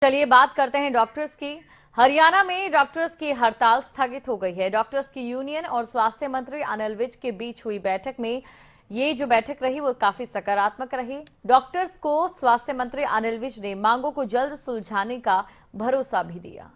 चलिए बात करते हैं डॉक्टर्स की। हरियाणा में डॉक्टर्स की हड़ताल स्थगित हो गई है। डॉक्टर्स की यूनियन और स्वास्थ्य मंत्री अनिल विज के बीच हुई बैठक में ये जो बैठक रही वो काफी सकारात्मक रही। डॉक्टर्स को स्वास्थ्य मंत्री अनिल विज ने मांगों को जल्द सुलझाने का भरोसा भी दिया।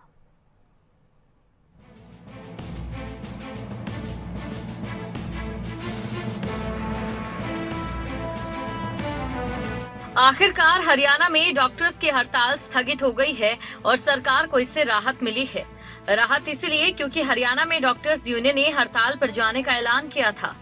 आखिरकार हरियाणा में डॉक्टर्स की हड़ताल स्थगित हो गई है और सरकार को इससे राहत मिली है। राहत इसलिए क्योंकि हरियाणा में डॉक्टर्स यूनियन ने हड़ताल पर जाने का ऐलान किया था।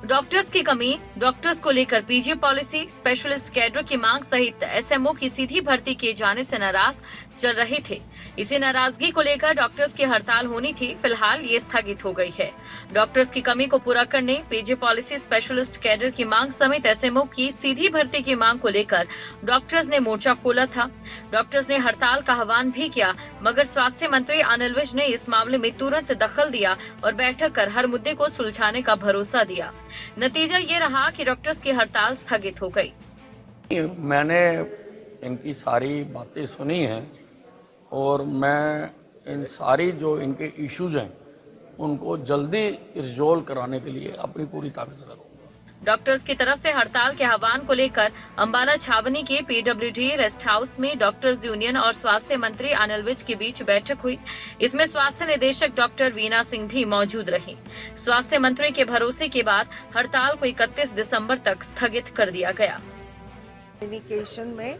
डॉक्टर्स की कमी, डॉक्टर्स को लेकर पीजी पॉलिसी, स्पेशलिस्ट कैडर की मांग सहित एसएमओ की सीधी भर्ती किए जाने से नाराज चल रहे थे। इसी नाराजगी को लेकर डॉक्टर्स की हड़ताल होनी थी। फिलहाल ये स्थगित हो गई है। डॉक्टर्स की कमी को पूरा करने, पीजी पॉलिसी, स्पेशलिस्ट कैडर की मांग समेत एसएमओ की सीधी भर्ती की मांग को लेकर डॉक्टर्स ने मोर्चा खोला था। डॉक्टर्स ने हड़ताल का आह्वान भी किया, मगर स्वास्थ्य मंत्री अनिल विज ने इस मामले में तुरंत दखल दिया और बैठक कर हर मुद्दे को सुलझाने का भरोसा दिया। नतीजा ये रहा कि डॉक्टर्स की हड़ताल स्थगित हो गई। मैंने इनकी सारी बातें सुनी हैं और मैं इन सारी जो इनके इश्यूज हैं उनको जल्दी रिजोल्व कराने के लिए अपनी पूरी ताकत लगाऊंगा। डॉक्टर्स की तरफ से हड़ताल के आह्वान को लेकर अंबाला छावनी के पीडब्ल्यूडी रेस्ट हाउस में डॉक्टर्स यूनियन और स्वास्थ्य मंत्री अनिल विज के बीच बैठक हुई। इसमें स्वास्थ्य निदेशक डॉक्टर वीना सिंह भी मौजूद रही। स्वास्थ्य मंत्री के भरोसे के बाद हड़ताल को 31 दिसंबर तक स्थगित कर दिया गया। कम्युनिकेशन में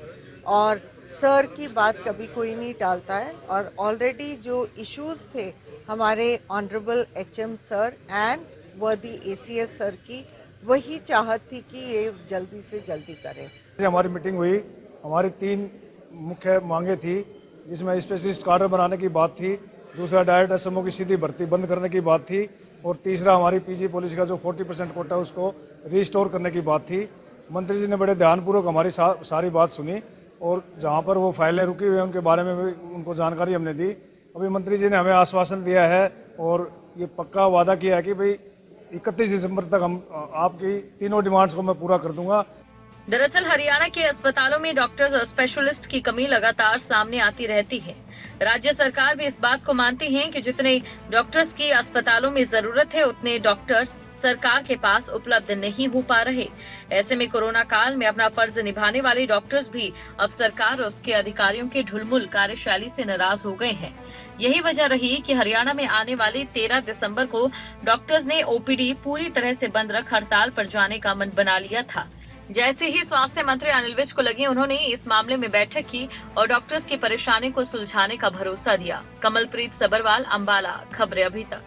और सर की बात कभी कोई नहीं टालता है और ऑलरेडी जो इश्यूज थे हमारे ऑनरेबल एचएम सर एंड वर्दी एसीएस सर की वही चाहत थी कि ये जल्दी से जल्दी करें। हमारी मीटिंग हुई, हमारी 3 मुख्य मांगे थी, जिसमें स्पेशलिस्ट कार्डर बनाने की बात थी, दूसरा डायरेक्ट एसएमओ की सीधी भर्ती बंद करने की बात थी और तीसरा हमारी पीजी पॉलिसी का जो 40% कोटा है उसको रिस्टोर करने की बात थी। मंत्री जी ने बड़े ध्यानपूर्वक हमारी सारी बात सुनी और जहाँ पर वो फाइलें रुकी हुई हैं उनके बारे में भी उनको जानकारी हमने दी। अभी मंत्री जी ने हमें आश्वासन दिया है और ये पक्का वादा किया है कि भाई 31 दिसंबर तक हम आपकी तीनों डिमांड्स को मैं पूरा कर दूंगा। दरअसल हरियाणा के अस्पतालों में डॉक्टर्स और स्पेशलिस्ट की कमी लगातार सामने आती रहती है। राज्य सरकार भी इस बात को मानती है कि जितने डॉक्टर्स की अस्पतालों में जरूरत है उतने डॉक्टर्स सरकार के पास उपलब्ध नहीं हो पा रहे। ऐसे में कोरोना काल में अपना फर्ज निभाने वाले डॉक्टर्स भी अब सरकार और उसके अधिकारियों के ढुलमुल कार्यशैली से नाराज हो गए हैं। यही वजह रही कि हरियाणा में आने वाली 13 दिसंबर को डॉक्टर्स ने ओपीडी पूरी तरह से बंद रख हड़ताल पर जाने का मन बना लिया था। जैसे ही स्वास्थ्य मंत्री अनिल विज को लगी, उन्होंने इस मामले में बैठक की और डॉक्टर्स की परेशानी को सुलझाने का भरोसा दिया। कमलप्रीत सबरवाल, अंबाला, खबरें अभी तक।